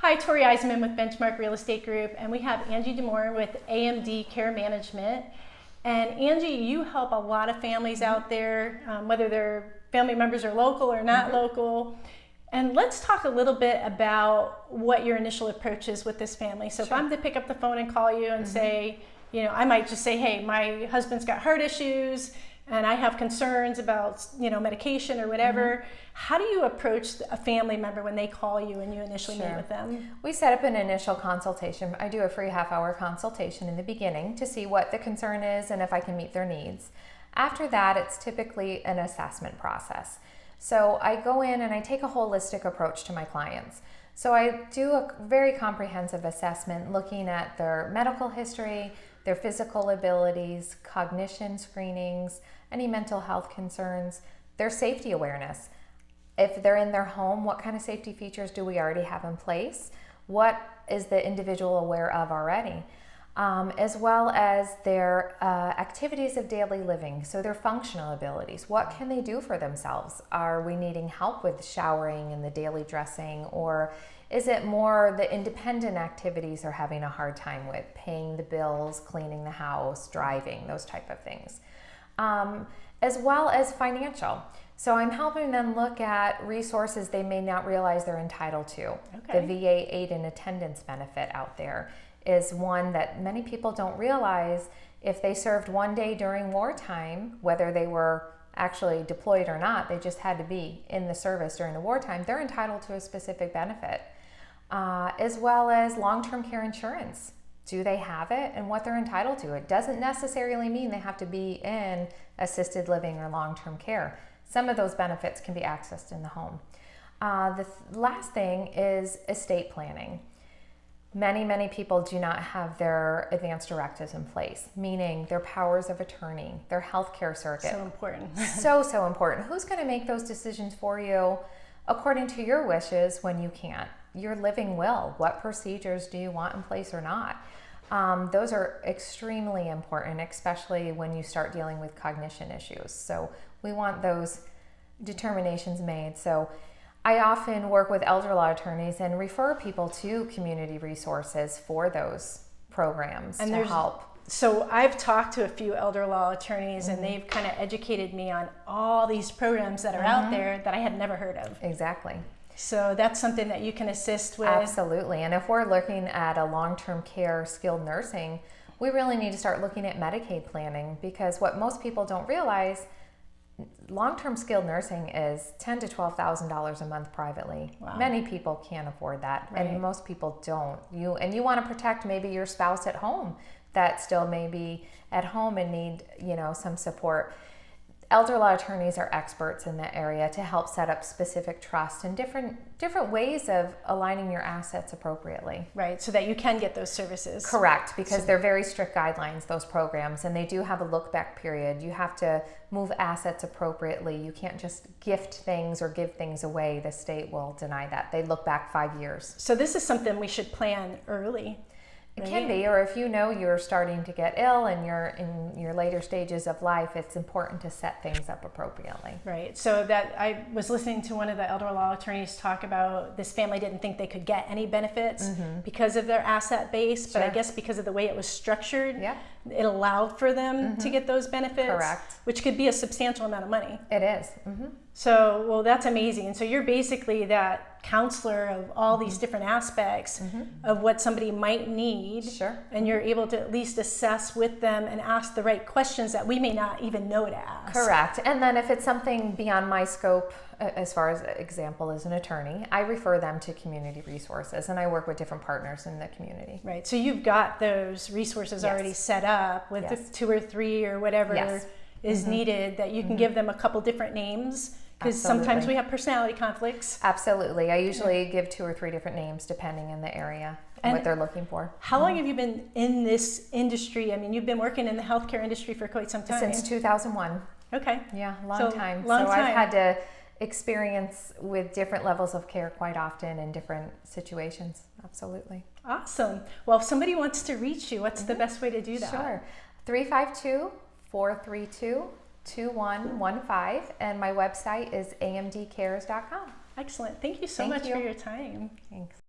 Hi, Torey Eisenman with Benchmark Real Estate Group, and we have Angie DiMura with AMD Care Management. And Angie, you help a lot of families out there, whether their family members are local or not local. And let's talk a little bit about what your initial approach is with this family. So if I'm to pick up the phone and call you and say, I might just say, hey, my husband's got heart issues and I have concerns about, medication or whatever. How do you approach a family member when they call you and you initially meet with them? We set up an initial consultation. I do a free half-hour consultation in the beginning to see what the concern is and if I can meet their needs. After that, it's typically an assessment process. So I go in and I take a holistic approach to my clients. So I do a very comprehensive assessment looking at their medical history, their physical abilities, cognition screenings, any mental health concerns, their safety awareness. If they're in their home, what kind of safety features do we already have in place? What is the individual aware of already? As well as their activities of daily living, so their functional abilities. What can they do for themselves? Are we needing help with showering and the daily dressing, or is it more the independent activities they're having a hard time with, paying the bills, cleaning the house, driving, those type of things, as well as financial. So I'm helping them look at resources they may not realize they're entitled to. The VA aid and attendance benefit out there is one that many people don't realize. If they served one day during wartime, whether they were actually deployed or not, they just had to be in the service during the wartime, they're entitled to a specific benefit. As well as long-term care insurance. Do they have it and what they're entitled to? It doesn't necessarily mean they have to be in assisted living or long-term care. Some of those benefits can be accessed in the home. The last thing is estate planning. Many people do not have their advance directives in place, meaning their powers of attorney, their healthcare circuit. So important. so important. Who's going to make those decisions for you according to your wishes when you can't? Your living will. What procedures do you want in place or not? Those are extremely important, especially when you start dealing with cognition issues. So we want those determinations made. So I often work with elder law attorneys and refer people to community resources for those programs and to help. So I've talked to a few elder law attorneys and they've kind of educated me on all these programs that are out there that I had never heard of. Exactly. So that's something that you can assist with. Absolutely. And if we're looking at a long-term care skilled nursing, we really need to start looking at Medicaid planning, because what most people don't realize, long-term skilled nursing is $10,000 to $12,000 a month privately. Wow. Many people can't afford that, and most people don't. You want to protect maybe your spouse at home that still may be at home and need some support. Elder law attorneys are experts in that area to help set up specific trust and different ways of aligning your assets appropriately. Right, so that you can get those services. Correct, because they're very strict guidelines, those programs, and they do have a look-back period. You have to move assets appropriately. You can't just gift things or give things away. The state will deny that. They look back 5 years. So this is something we should plan early. It can be, or if you're starting to get ill and you're in your later stages of life, it's important to set things up appropriately. Right. So that I was listening to one of the elder law attorneys talk about this family didn't think they could get any benefits because of their asset base, but I guess because of the way it was structured, it allowed for them to get those benefits. Correct. Which could be a substantial amount of money. It is. So, well, that's amazing. And so you're basically that counselor of all these different aspects of what somebody might need. Sure. And you're able to at least assess with them and ask the right questions that we may not even know to ask. Correct. And then if it's something beyond my scope, as far as example as an attorney, I refer them to community resources, and I work with different partners in the community. Right. So you've got those resources already set up with the 2 or 3 or whatever is needed, that you can give them a couple different names. Because sometimes we have personality conflicts. Absolutely. I usually give 2 or 3 different names depending on the area and what they're looking for. How long have you been in this industry? I mean, you've been working in the healthcare industry for quite some time. Since 2001. Okay. Yeah, long time. Long time. I've had to experience with different levels of care quite often in different situations. Absolutely. Awesome. Well, if somebody wants to reach you, what's the best way to do that? Sure. 352-432-2115, and my website is amdcares.com. Excellent. Thank you so much for your time. Thanks.